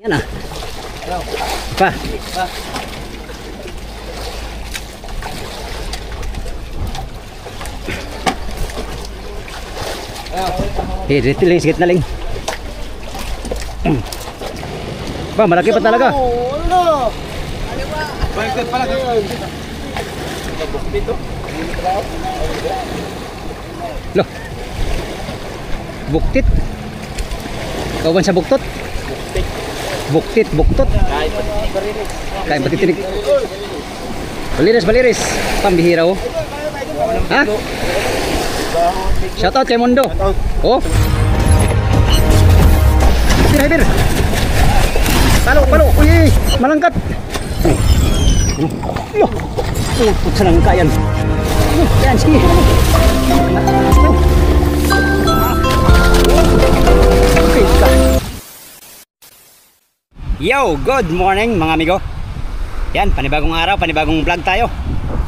Yan ah. Pa. Dito lang, sikit na lang. Ba, malaki pa talaga. Bangkit pala. Loh. Buktit. Kawan sa buktot. Buktit, buktot. Kain pati tinik. Baliris, baliris. Pambihira oh. Ha? Shout out kay Mondo. Oh. Bir, bir. Palo, palo. Uy, malangkat. Loh. Put sa langka yan. Yan, sige. Okay, yo, good morning mga amigo. Yan, panibagong araw, panibagong vlog tayo.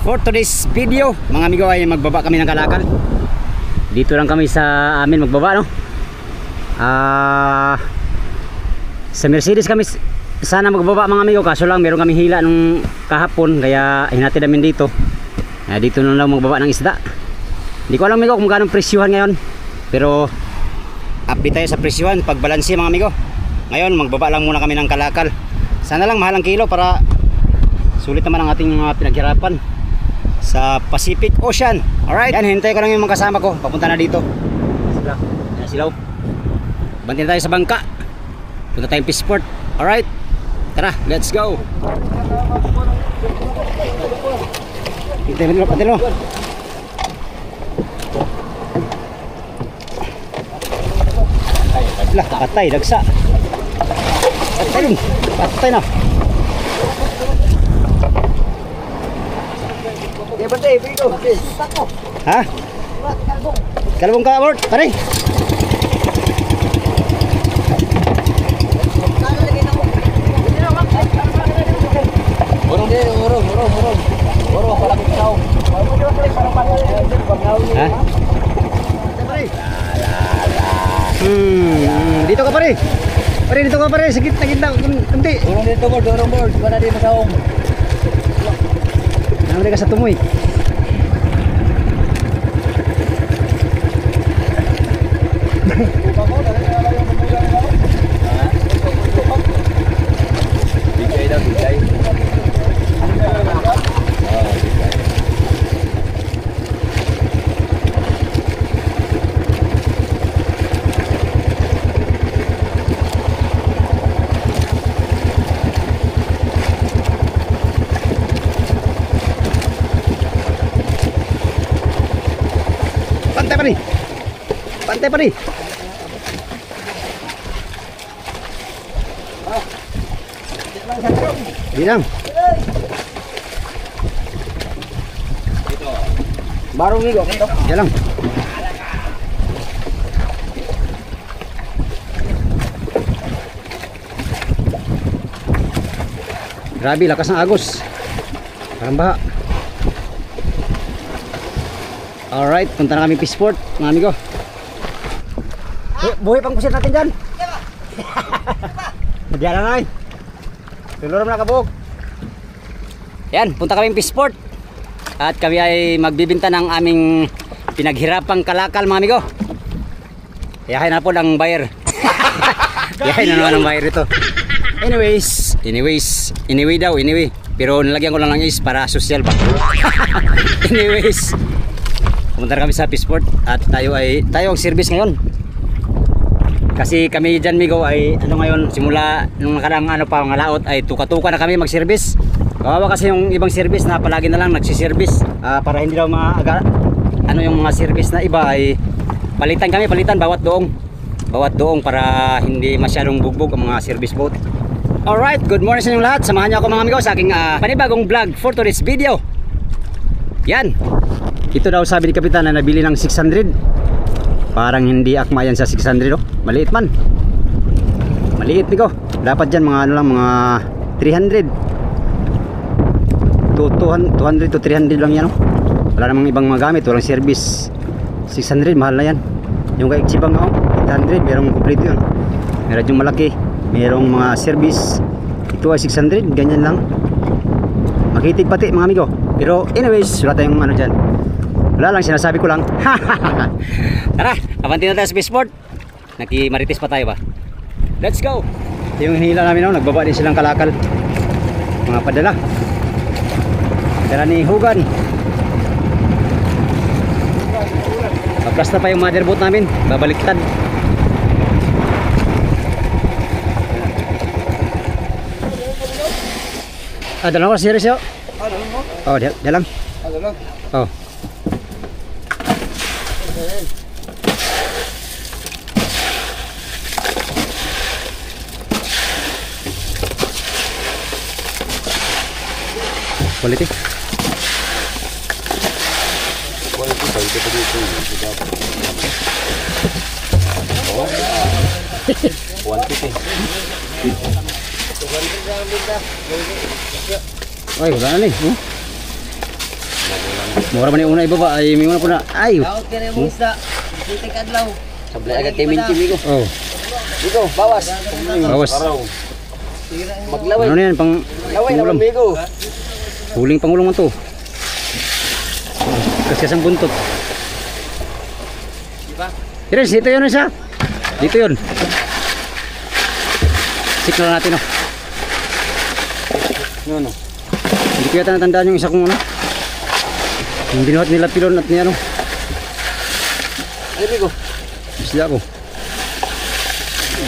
For today's video, mga amigo, ay magbaba kami ng kalakal. Dito lang kami sa amin magbaba, no? Sa Mercedes kami sana magbaba mga amigo, kaso lang meron kami hila nung kahapon, kaya hinatid namin dito. Dito na lang magbaba ng isda. Hindi ko alam amigo kung magkano presyuhan ngayon, pero update tayo sa presyuhan pag balanse mga amigo. Ngayon magbaba lang muna kami ng kalakal. Sana lang mahal ang kilo para sulit naman ang ating mga pinaghirapan sa Pacific Ocean. Alright, yan, hintay ko lang yung mga kasama ko. Papunta na dito. Yan sila. Bantin tayo sa bangka. Punta tayong Peaceport. Alright, tara, let's go. Hintay mo, patay mo. Lah, patay, dagsa. Patay, patay na. Ha? Kalabong ka, Bort, pare. Urong, palagi ikaw. Ha? Dito ka pare. Pare, dito ka pare, sakit na kita kunti. Urong dito, board. Wala din masaong. Namre ka sa tumoy. Bigay. Pantai pare. Bilang. Baru nih kok. Jalan. Grabe, lakas ng agos. Parang baha. Alright, punta na kami Peaceport, mga amigo. Buhay pang pusit natin dyan. Diyan na ay. Tulor na kabog. Yan, punta kami Peaceport. At kami ay magbibinta ng aming pinaghirapang kalakal mga amigo. Yahay na po ng buyer. Yahay na naman ng buyer ito. Anyway. Pero nalagyan ko lang ng is para social ba. Anyways, pumunta kami sa Peaceport at tayo ang service ngayon. Kasi kami dyan migo ay ngayon simula nung nakarang mga laot ay tuka-tuka na kami mag-service. Kawawa kasi yung ibang service na palagi na lang nagsi-service para hindi daw yung mga service na iba ay palitan bawat doong para hindi masyadong bugbog ang mga service boat. Alright, good morning sa inyong lahat. Samahan niyo ako mga amigo sa aking panibagong vlog for today's video. Yan. Ito daw sabi ni Kapitan na nabili ng 600. Parang hindi akma yan sa 600 oh. Maliit man. Maliit niko. Dapat dyan mga mga 300 to 200 to 300 lang yan oh. Wala namang ibang magamit, walang service. 600 mahal na yan. Yung kay Chibang oh, 800 merong kompleto yun. Meron yung malaki. Merong mga service. Ito ay 600, ganyan lang. Makitig pati mga amigo. Pero anyways, wala tayong ano dyan. Wala lang, sinasabi ko lang. Tara, abanti na tayo sa Spaceport. Nakimarites pa tayo ba? Let's go! Ito yung hinila namin, no? Nagbaba din silang kalakal. Mga padala. Tara ni Hugan. Paplasta pa yung motherboard namin. Babaliktad. Dalawa series yun. Dalawa mo? Oh, dalang. Dalawa. Oh. Quality. Quality ba? Ito pa dito. Quantity. Ay, wala na eh. Mura ba na yung una ibaba? Ay, may una po na. Ay! Daot ka na yung isda. Sitik adlaw. Sablay agad kay Minchi Migo. Oh. Migo, bawas. Bawas. Maglaway. Ano na yan? Pang Laway naman pangulam. Migo. Huling pangulong mo to. Kasi isang buntot. Diba? Yes, dito yun siya. Dito yun. Siklo natin oh. No. Hindi ko yata natandaan yung isa kong ano. Yung binuhat nila pilon at ni ano. Ano Migo? Isda ko.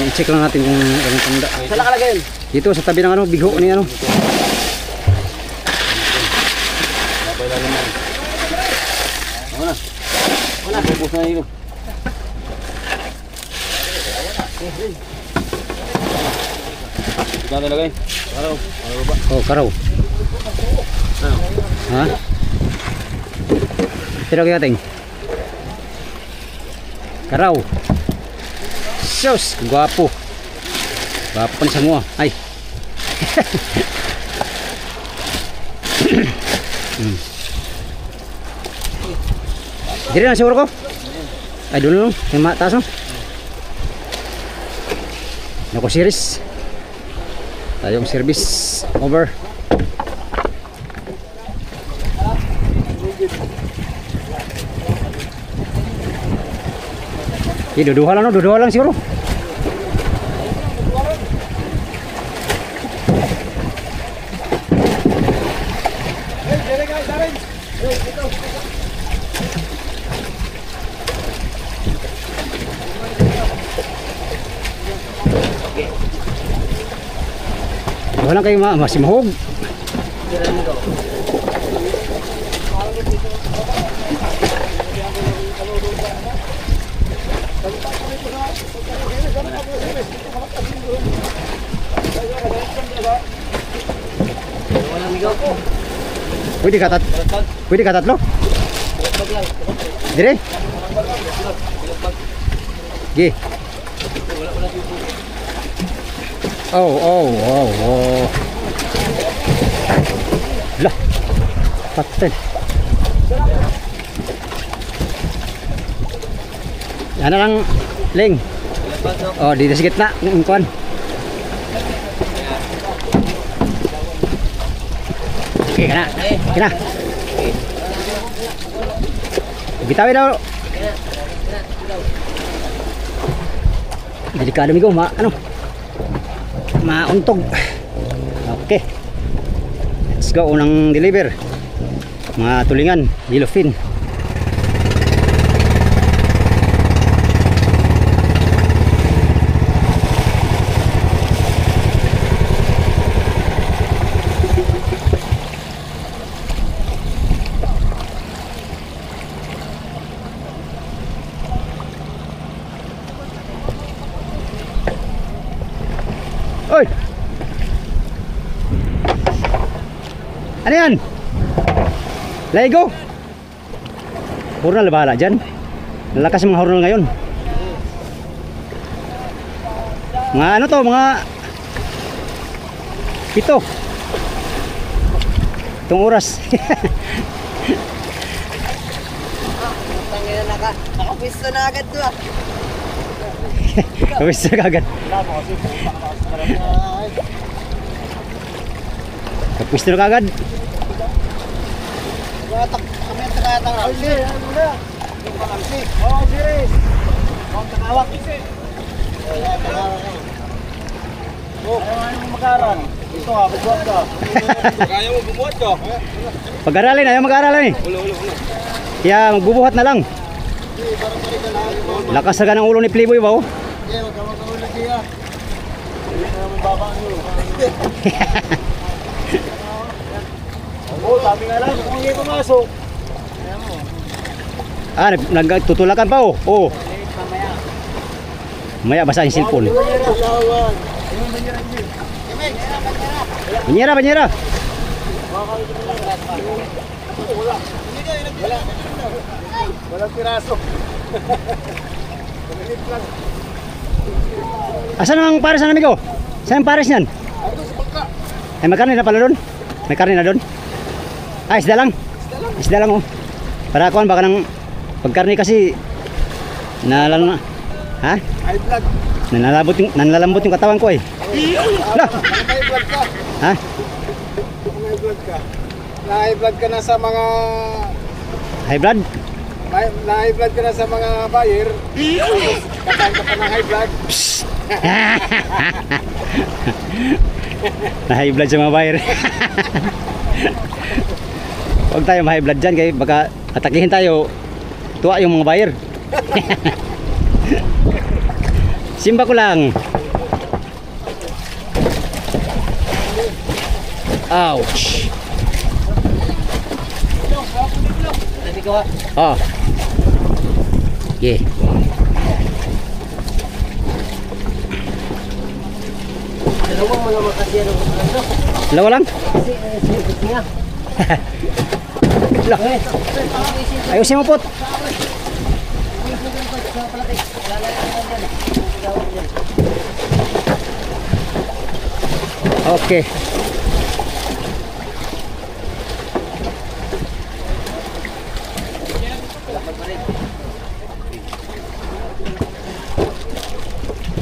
I-check lang natin kung anong tanda. Saan nakalagay yun? Dito sa tabi ng ano, bigho ni ano. Lapay lang naman. Wala. Bubus na Migo. Ito na lagay. Karaw. Ano ba? Oh, karaw. Ano? Ha? Pero kaya ting. Karaw. Sus, guwapo. Guwapo pa ni semua. Ay. Diri na siguro ko. Ay, doon lang. Yung mataas no. Nako series. Tayong service over. Duduha lang no, duduha lang siguro. Wala kayo masih mahog. Pwede ka tatlo? Dire? Gi. Oh. Lah. Patay. Ano lang, Ling? Oh, dito sa gitna, ng kuan. Okay, kana. Bitawin daw. Delikado migo, mauntog. Okay. Let's go, unang deliver. Mga tulingan, yellowfin. Oy! Ano yan? Lego? Hurnal bahala dyan. Lalakas mga hurnal ngayon. Mga ano to, mga 7 itong oras. Tangina naka-office na agad to ah. Pwesto na kagad. Pwesto na kagad. Kami tagatang ramsi. Yung palamsi. Oo, siris. Huwag takawak. Ayaw mo mag-aral. Ito ha, magbuhat ka. Kaya mo bumuhat ka. Pag-aralin, ayaw mag-aralin eh. Ulo. Kaya magbubuhat na lang. Lakas na ng ulo ni Playboy ba oh? Hindi, huwag ka magkaulit siya. Hindi na naman baba nyo. Oo, sabi nga lang, kung hindi pumasok. Ayan mo. Ah, nagtutulakan pa oh. Oh. Maya basa yung cellphone. Banyera. Walang piraso. Asan ang pares na amigo? Saan ang pares niyan? Ay, may karne na pala doon? May karne na doon? Ah, isda lang? Isda lang oh. Para kuhan baka ng pagkarne kasi nalala na. Ha? High blood. Nanlalambot yung katawan ko eh. Lah! High blood ka. Ha? High blood ka. Na-high blood ka na sa mga... High blood? Na-high blood ka na sa mga buyer. Kakain ka pa ng high blood. Na high blood sa mga buyer. Huwag tayo ma-high blood dyan kaya baka atakihin tayo. Tuwa yung mga buyer. Simba ko lang. Ouch. Oh. Yeah. Dalawa mo naman kasi ano. Dalawa lang? Kasi sipit niya. Lah. Ayusin mo pot. Okay.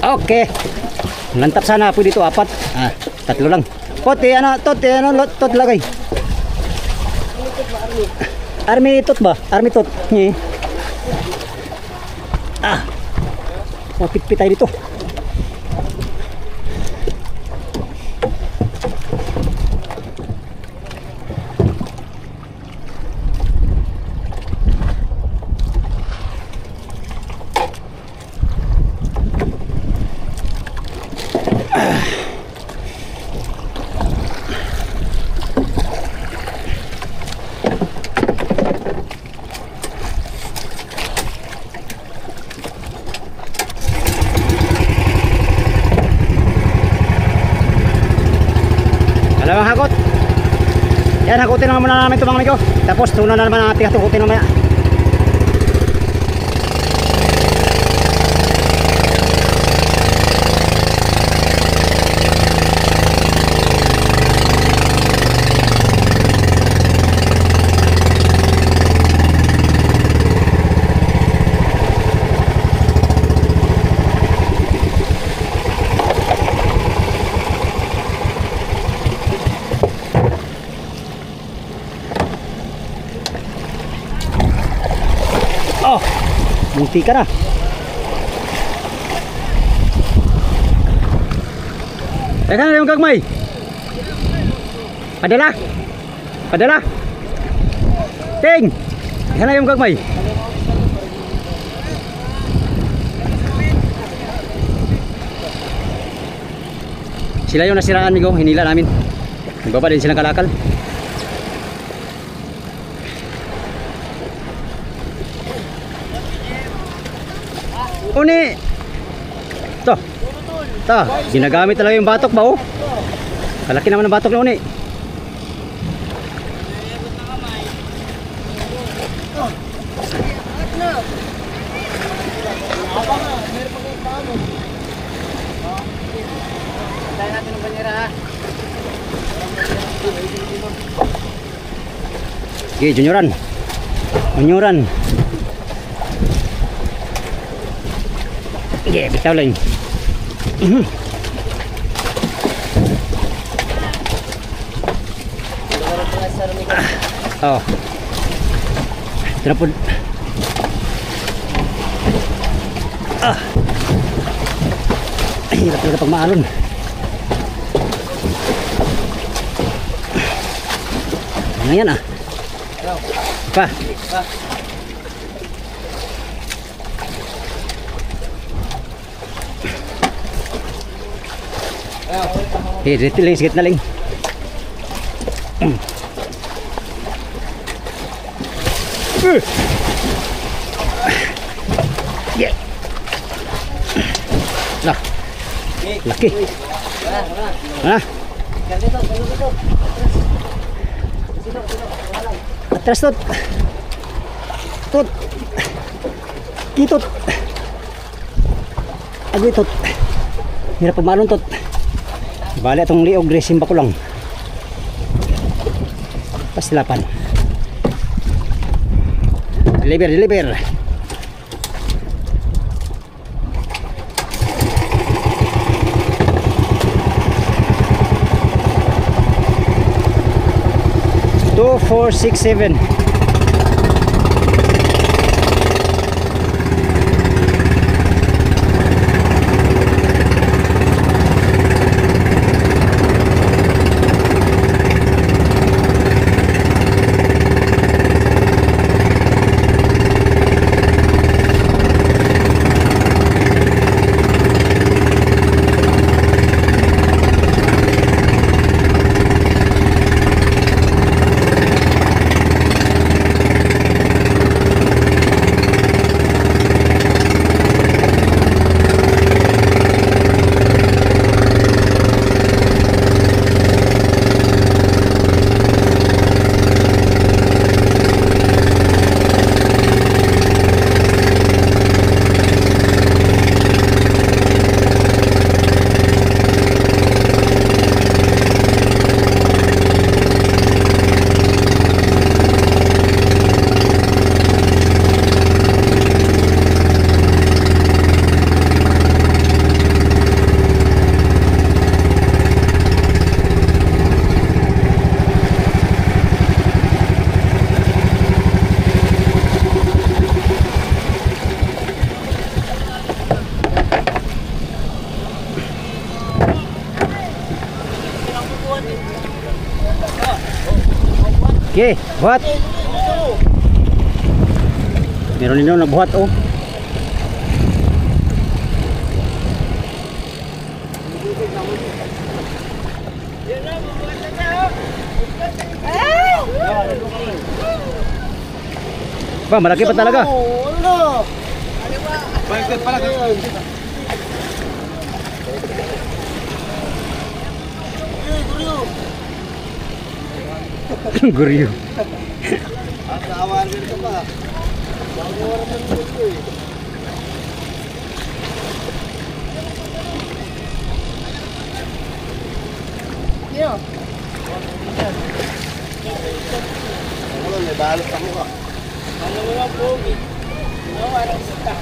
Okay. Lantap sana pwede ito apat. Ah, tatlo lang. Pot, tot lagay. Army tot ba? Army tot. Ah. Pit-pit tayo dito. Dalawang hakot. Yan, hakutin naman muna namin ito mga amigo. Tapos tunan na naman ang ating hatukutin mamaya. Oh, munti ka na. Teka na yung gagmay. Padala. Ting. Teka na yung gagmay. Sila yung nasiraan amigo, hinila namin. Nagbaba din silang kalakal. Uni. Ito. Ginagamit talaga yung batok ba oh? Kalaki naman ng batok na uni. Okay, junyoran. Yeah, bitaw lang. Oh. Ito na po. Ay, hirap talaga pag maalon. Ano yan ah? Pa. Dito lang, sikit na lang. Yeah. Lah. Laki. Ha? Atras tot. Tot. Kitot. Agui tot. Hirap pagmalon tot. Bali itong liog resin ba ko lang. Pasilapan. Deliver. 2467. Okay, buhat. Meron din na buhat oh. Ba, malaki pa talaga. Bangkit pala kayo. Guryo. Ang kaawaan ka pa. Bago oras ng mundo eh. Yo. Ano, may balot ako ka. Ano mo lang pogi? Ano, parang sita.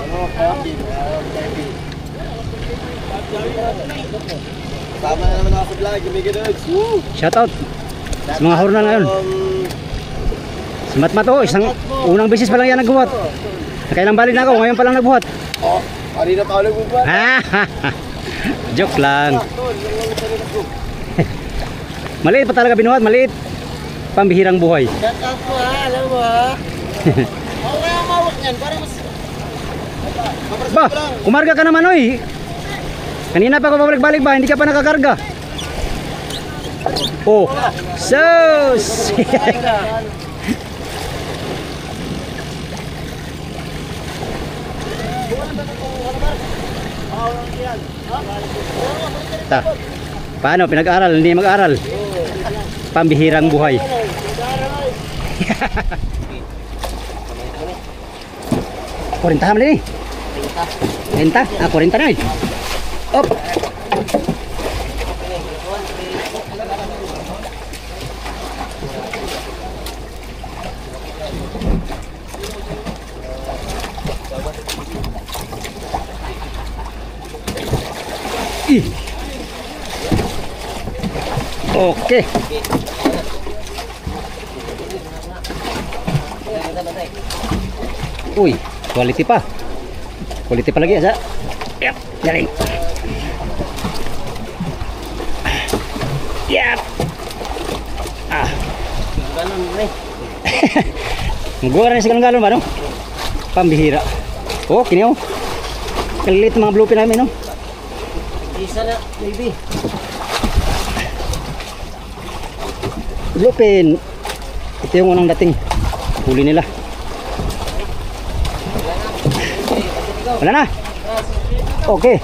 Ano, pogi? Pogi. Tama na naman ako sa vlog, Migidogs. Shoutout sa mga horna ngayon. Si Matmat oh, isang unang beses pa lang yan nagbuhat. Nakailang balik na ako, ngayon pa lang nagbuhat. Oh, kanina pa ako nagbuhat. Joke lang. Maliit pa talaga binuhat, maliit. Pambihirang buhay. Shut up mo ha, alam mo ha. Ako kaya mawak niyan, parang mas... Ba, kumarga ka naman oy. Kanina pa ako pabalik-balik ba, hindi ka pa nakakarga. Oh, sus! Ta. Paano pinag-aral, hindi mag-aral? Pambihirang buhay. Kurintahan mo din eh. Kurinta? Ah, kurinta na eh. Op. Okay. Uy, quality pa. Quality pa lagi asa. Yep, galing. Yep. Ah. Galon rin. Magbuka rin sa galon ba, no? Pambihira. Oh, kini oh. Kalilit mga bluepin namin, no? Isa na, baby. Bluepin. Ito yung unang dating. Huli nila. Wala na. Okay.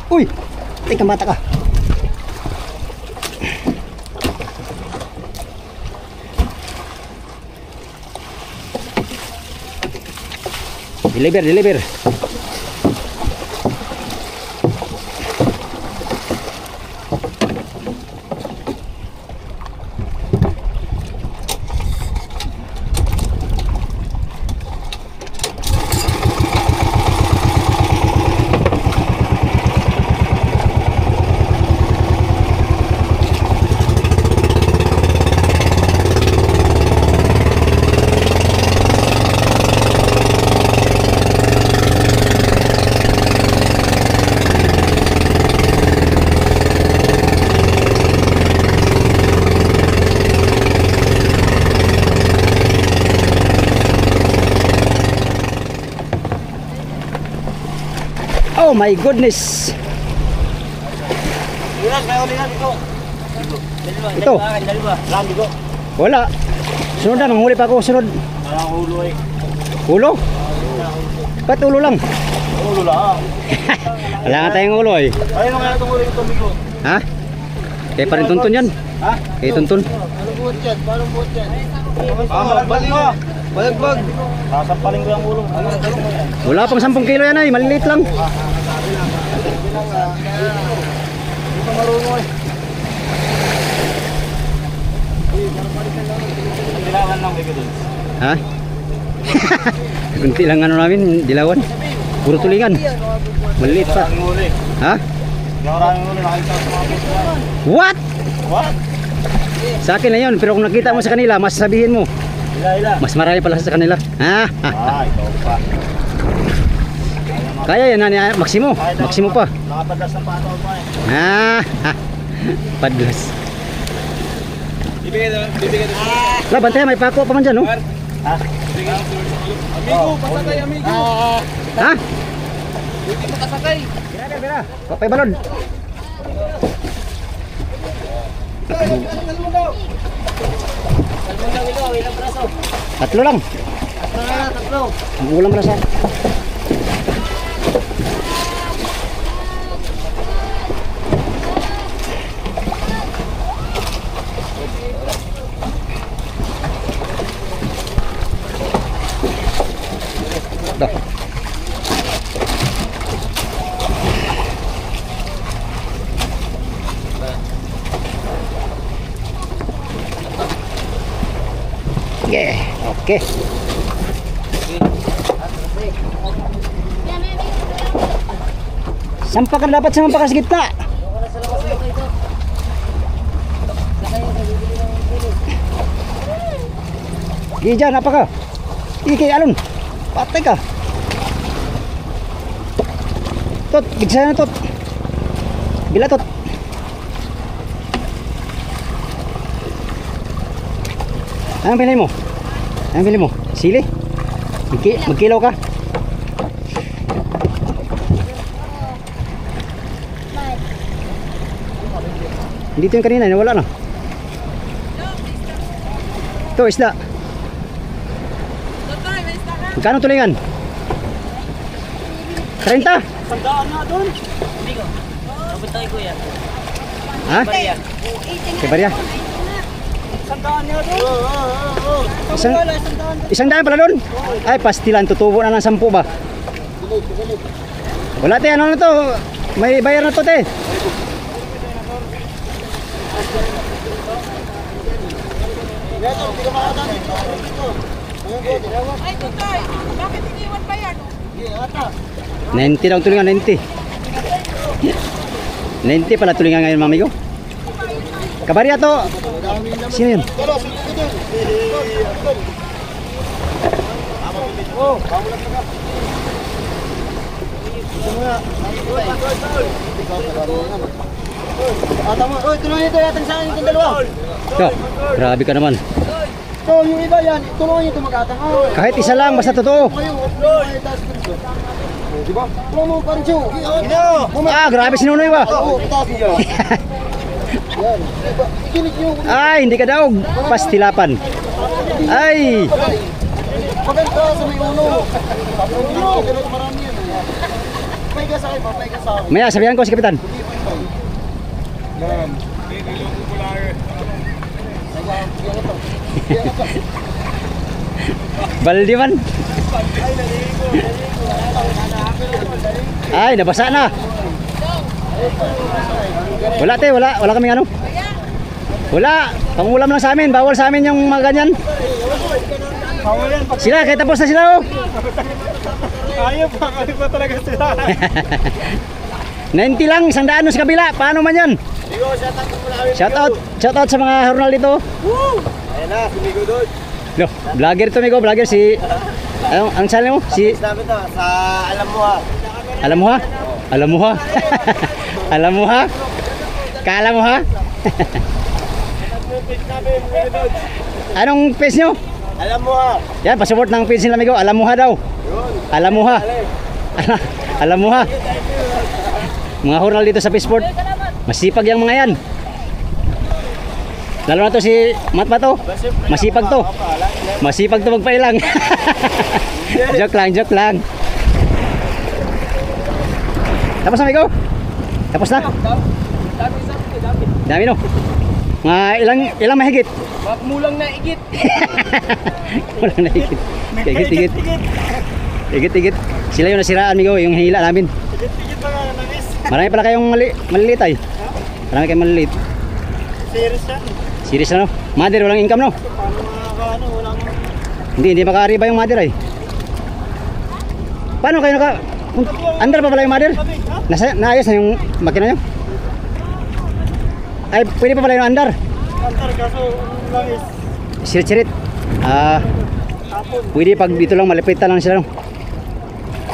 Uy, tingkang bata ka. Deliver. Oh my goodness. Yes, may uli na dito. Ito. Dalawa. Lang dito. Wala. Sunod na, manghuli pa ako. Sunod. Walang ulo eh. Ulo? Ba't ulo lang? Ulo lang. Wala nga tayong ulo eh. Ayun nga itong uli itong bigo. Ha? Kaya pa rin tuntun yan. Ha? Kaya tuntun. Ano buhat yan? Paano buhat yan? Balagbag mo. Balagbag. Sasampalin ko yung ulo. Ano mo yan? Wala pang 10 kilo yan ay. Maliliit lang. Hindi pa marunong eh. Dilawan lang bigo dun. Ha? Kunti lang ano namin. Dilawan. Puro tulingan. Maliliit pa. Maraming uli. Ha? Maraming uli. Nakita sa mga puso yan. What? What? Sa akin na yun. Pero kung nakita mo sa kanila, mas sabihin mo. Ila. Mas marami pala sa kanila. Ha? Ikaw pa. Kaya yan na Maximo. Maximo pa. Nakapadlas ng pataw mo eh. Padlas. Bibigay doon. La, bantay, may pako pa man dyan, no? Ha? Amigo, pasakay amigo. Ha? Hindi mo kasakay. Bira. Papay balon. Tatlo lang. Tatlo. Ang ulam na sa. Dah. Yeah, okay. Sampa ka dapat sa mga gitna. Gijan, apa ka? Iki alon. Patay ka. Tot, bigsa na tot. Bila tot. Anong pinay mo? Anong pinay mo? Sili? Magkilaw ka? Dito yung kanina, wala na. Ito, isda. Magkano tulingan? 30? Sandaan nga doon. Amigo. Kapitay ko yan. Ha? Barya. Kay Barya? Sandaan nga doon. Isang daan pala doon? Ay, pastilan, tutubo na ng 10 ba? Wala te, ano na to? May bayar na to te. Ay, Tutoy, bakit iniwan pa yan? 90 daw tulingan, 90. 90 pala tulingan ngayon, mami ko. Kabarya to. Sino yun? Tara, sige ka dun. Oh, pamulat na ka. Ito mo nga. Ikaw, talaga mo nga. Tama. Oy, tulungan nito natin sa akin itong dalawa. Ito, grabe ka naman. So, yung iba yan, tulungan nyo ito mag-atang. Kahit isa lang, basta totoo. Diba? Tulungan mo pa rin siyo. Ah, grabe sinunoy ba? Oo, itaas mo pa. Yan. Diba? Ikinig nyo. Ay, hindi ka daw. Pastilapan. Ay. Maganda sa may ulo. Ganun marami yan. Paiga sa akin, papaiga sa akin. Maya, sabihan ko si Kapitan. Yan. Baldi man. Ay, nabasa na. Wala te, wala kaming ano. Wala, pangulam lang sa amin, bawal sa amin yung mga ganyan. Sila, kahit tapos na sila oh. Ayaw pa talaga sila. 90 lang, 100 sa kabila. Paano man yan? Shout out sa mga hornal dito. Ayan na, sumigo doon. Lo, vlogger to Migo, vlogger si ang channel mo? Si Sabi to, sa alam mo ha. Alam mo ha? Alam mo ha? Alam mo ha? Kala mo ha? Anong page nyo? Alam mo ha. Yan, pasupport ng page nila Migo. Alam mo ha daw. Alam mo ha? Alam mo ha? Mga hornal dito sa Peaceport. Masipag yung mga yan. Lalo na to si Matma to. Masipag to. Masipag to magpailang. Joke lang, joke lang. Tapos na Migo? Tapos na? Dami no? Mga ilang mahigit? Mulang na igit. Mulang na higit. Higit. Higit. Sila yung nasiraan Migo, yung hinila namin. Igit pa nga namis. Marami pala kayong maliliit ay. Marami kayong maliliit. Serious yan. Serious na no? Mother, walang income no? Paano makakaano, walang... Hindi makaariba yung mother ay. Paano kayo andar pa pala yung mother? Naayos na yung makina nyo? Ay, pwede pa pala yung andar? Kantar kaso, lang is Sirit-sirit. Pwede pag dito lang malipitan lang sila no?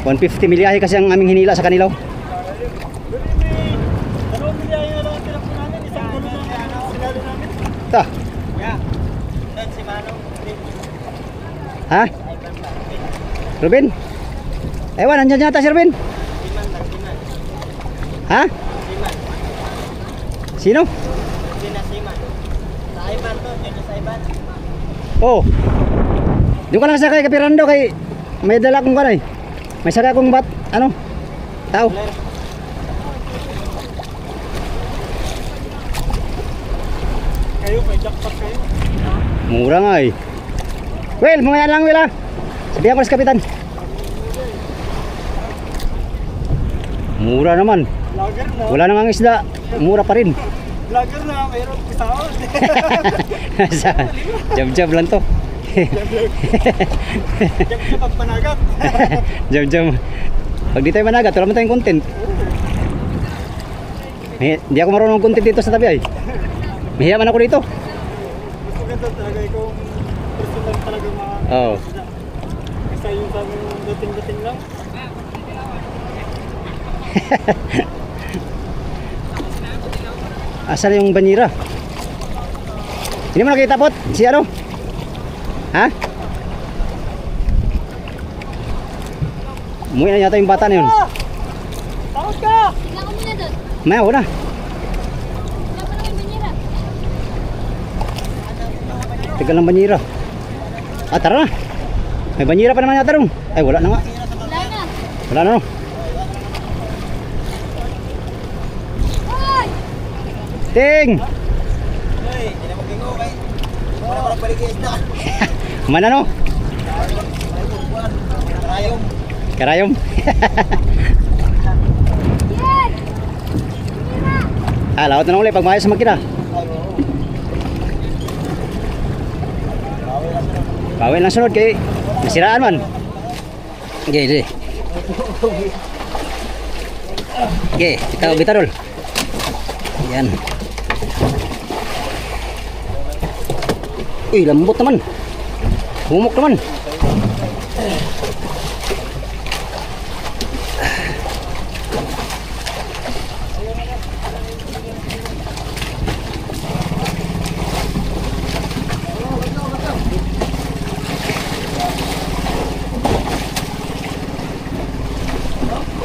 150 milyahe kasi ang aming hinila sa kanilaw. Dalawang milyahe na lang ang tinapon namin. Isang gulo na sinali namin. Ito. Doon si Manong. Ha? Ruben? Ewan, nandiyan yata si Ruben. Ha? Sino? Siman. Sa Iban to, dyan sa Iban. Oh. Doon ka lang sakay kay Pirando kay may dala kong kanay. May saka kong tao. Kayo, may jackpot kayo. Mura nga eh. Well, mga yan lang Will ha. Sabihan ko sa Kapitan. Mura naman. Lager na. Wala nang ang isda. Mura pa rin. Lager na, mayroon pisahon. Jam-jam lang to. Diyan ka pagpanagat. Jam-jam. Pag di tayo managat, wala mo tayong content. Hindi ako marunong content dito sa tabi ay. Mahiya man ako dito. Mas maganda talaga ikaw personal talaga mga... Oo. Isa yung sabi mo dating-dating lang. Asan yung banyera? Hindi mo nakita pot? Si ano? Ha? Umuwi na yata yung bata na yun. Takot ka! Tignan ko muna doon. Maya, una. Wala pa naman banyera. Tagal ng banyera. Ah, tara na. May banyera pa naman yata rin. Ay, wala na nga. Wala na. Wala na no. Hoy! Ting! Hoy, hindi na mag-ingo kay. Wala parang balik yung isda. Mana no? Karayong. Karayom. Yes! Ah, lawat na ulit pag maayos sa makina. Bawin lang sunod kay nasiraan man. Okay, sige. Okay, bitarol. Yan. Uy, lambot naman. Humok naman.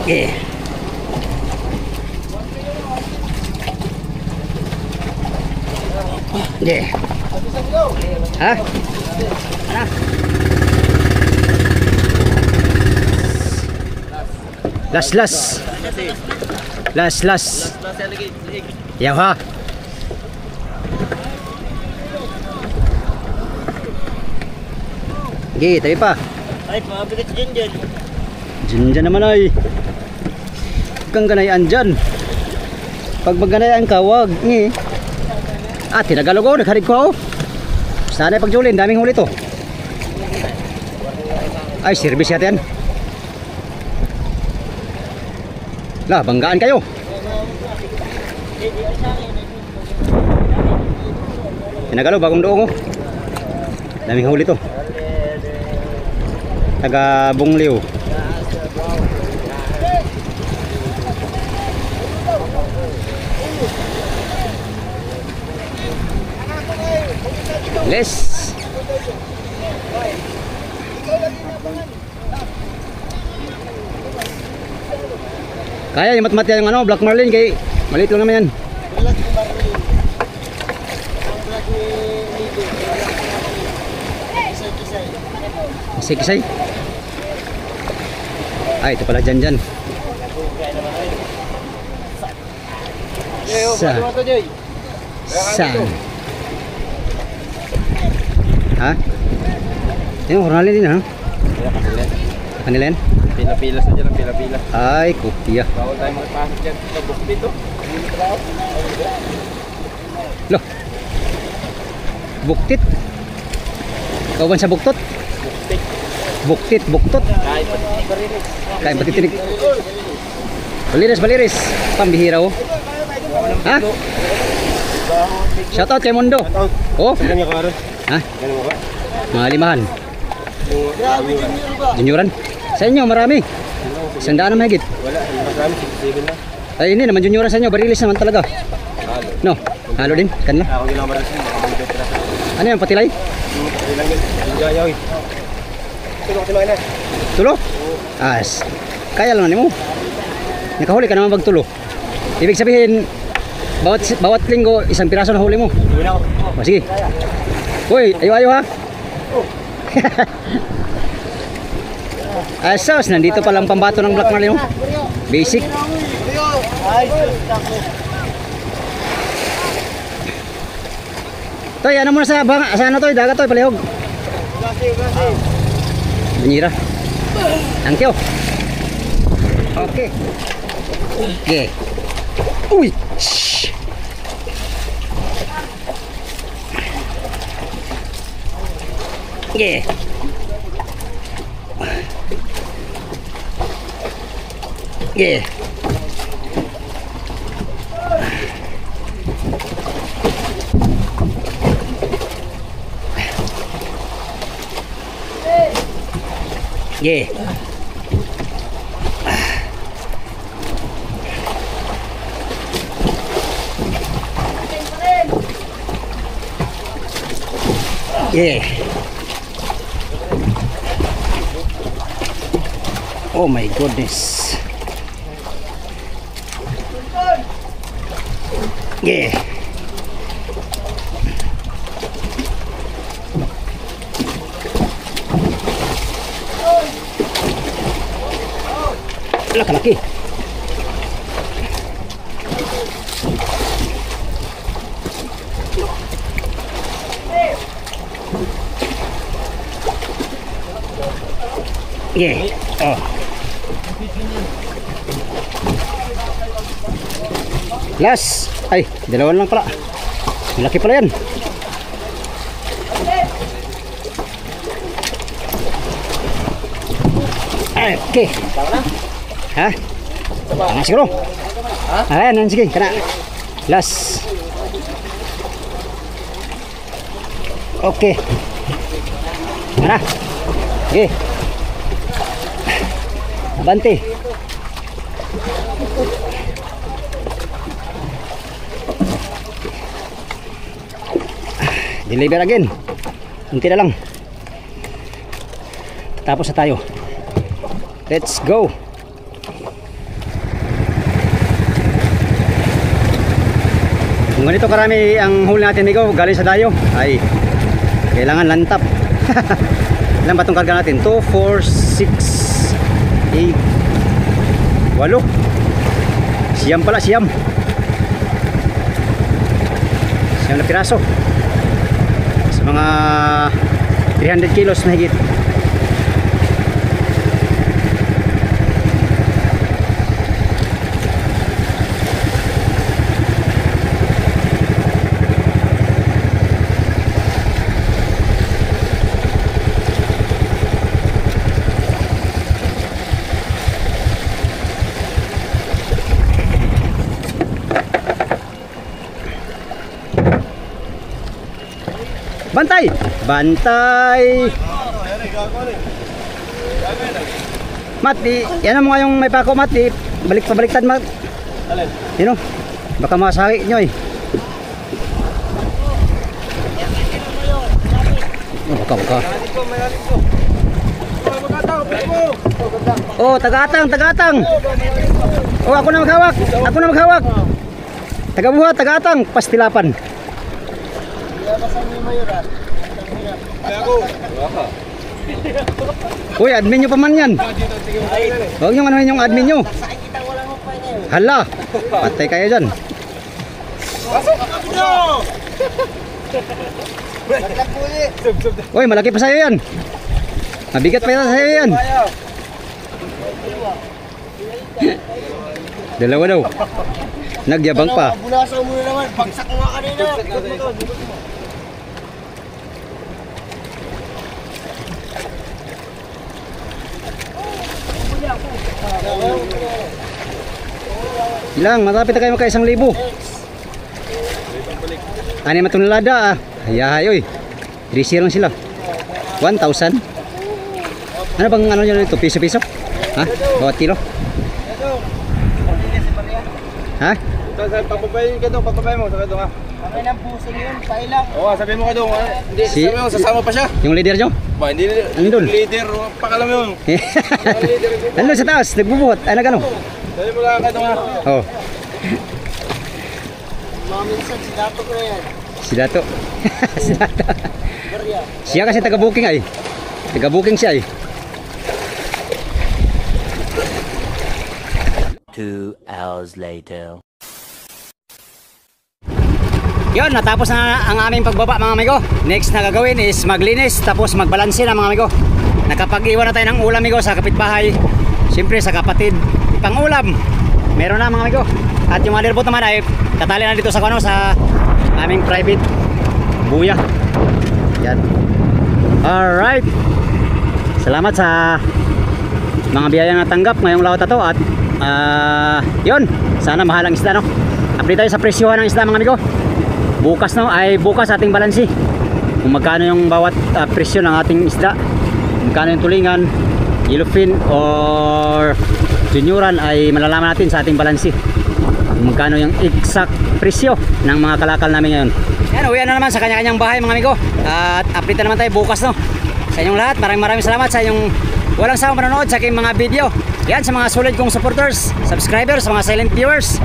Yeah. Yeah. Hah? Mana? Las. Ya ha. Gi, tayo pa. Ay, pabigat dyan. Dyan naman ay. Kang ganayan dyan. Pag magganayan ka, wag. Tinagalog ako, nagharig ko ako. Sana pagjulin, daming huli to. Ay, service yata yan. Lah, banggaan kayo. Tinagalog, bagong doong ko. Daming huli to. Taga Bungliw. Les. Kaya yung mat-mat yung ano, Black Marlin kay maliit lang naman yan. Kisay. Ay, ito pala dyan. Saan? Ha? Yung hornalin din ha? Kanilen? Pila-pila sa dyan, pila-pila. Ay, kopya. Bawal tayo magpasok dyan. Buk dito. Loh. Buktit. Kawan sa buktot? Buktot. Kain patitinig. Baliris. Pambihira oh. Ha? Shoutout kay Mondo. Oh? Ilan niya ka rin? Ha? Ilan mo ka? Mga 5. Junioran. Sa inyo marami. 100 na mahigit. Wala, marami, 67 na. Ay hindi naman junioran sa inyo, barilis naman talaga. Halo. No, halo din, kanila. Ako din lang marasin, mga pera. Ano yan, patilay? Ilang yun, ang gayaw eh. Tulog ko na. Tulo? Kaya lang mo. Nakahuli ka naman pag tulo. Ibig sabihin, bawat linggo, isang piraso na huli mo. Hindi na ako. Sige. Uy, ayo ha. Asos, nandito palang pambato ng Black Marlin. Basic. Toy, ano muna sa ano toy, dagat toy, palihog. Banyira. Thank you. Okay. Okay. Uy. Shh. Okay. Yeah. Yeah. Yeah. Oh my goodness. Yeah. Laki-laki. Yeah. Oh. Last. Ay, dalawan lang pala. Malaki pala yan. Okay. Ha? Tama siguro. Ayan, sige. Kana. Last. Okay. Mana? Okay. Abante. Deliver again. Unti na lang. Tapos na tayo. Let's go. Kung ganito karami ang huli natin, amigo, galing sa dayo, ay kailangan lantap. Ilan ba itong karga natin? 2, 4, 6, 8, 8. Siyam pala, siyam. Siyam na piraso. Sa mga 300 kilos na higit. Bantay! Bantay! Mat, yan mo nga yung may pako, Mat. Baliktad, Mat. Alin? Yun o. Baka masakit nyo eh. Oh, baka. Oh, tagatang. Oh, ako na maghawak. Tagabuhat, tagatang, pastilapan. Uy, admin nyo pa man yan. Huwag nyo manuhin yung admin nyo. Hala, patay kayo dyan. Uy, malaki pa sa'yo yan. Mabigat pa yan sa'yo yan. Dalawa daw. Nagyabang pa. Bunasan mo na naman, bagsak mo nga kanina. Ilang, matapit na kayo magka 1,000. Ano yung matunalada ah. Hayahay oy. 3 lang sila. 1,000. Ano bang ano nyo dito? Piso-piso? Ha? Bawat kilo? Ha? Papabayin ka doon, papabayin mo. Sabi doon nga. Pakay ng pusing yun, pailang. Oo, sabihin mo ka doon. Hindi, sabi mo, sasama pa siya. Yung leader nyo? Ba, hindi Andun? leader, pakalam yun. Nandun sa taas, nagbubuhat. Ay, nagano? Sabi mo lang ka doon nga. Oh. Mga minsan, si Dato ko na yan. Si Dato. Si Dato. Siya kasi taga-booking ay. Taga-booking siya ay. 2 hours later. Yun, natapos na ang aming pagbaba mga amigo. Next na gagawin is maglinis tapos magbalansin na mga amigo. Nakapag-iwan na tayo ng ulam amigo sa kapitbahay. Siyempre sa kapatid, pang ulam. Meron na mga amigo. At yung motherboard naman ay katali na dito sa kuno sa aming private buya. Yan. Alright. Salamat sa mga biyayang natanggap ngayong lawat na to. At yun, sana mahal ang isda no. Update tayo sa presyohan ng isda mga amigo. Bukas no, ay bukas ating balansi kung magkano yung bawat presyo ng ating isda, magkano yung tulingan, yellowfin or junioran ay malalaman natin sa ating balansi kung magkano yung exact presyo ng mga kalakal namin ngayon. Yan, uwi na naman sa kanya-kanyang bahay mga amigo. At update na naman tayo bukas no. Sa inyong lahat, maraming salamat sa inyong walang sawang manonood sa aking mga video. Yan, sa mga solid kong supporters, subscribers, sa mga silent viewers,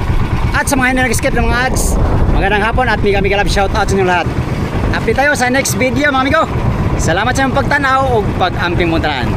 at sa mga hindi nag-skip ng mga ads. Magandang hapon at mega love shoutout sa inyong lahat. Update tayo sa next video mga amigo. Salamat sa inyong pagtanaw o pag-amping muntahan.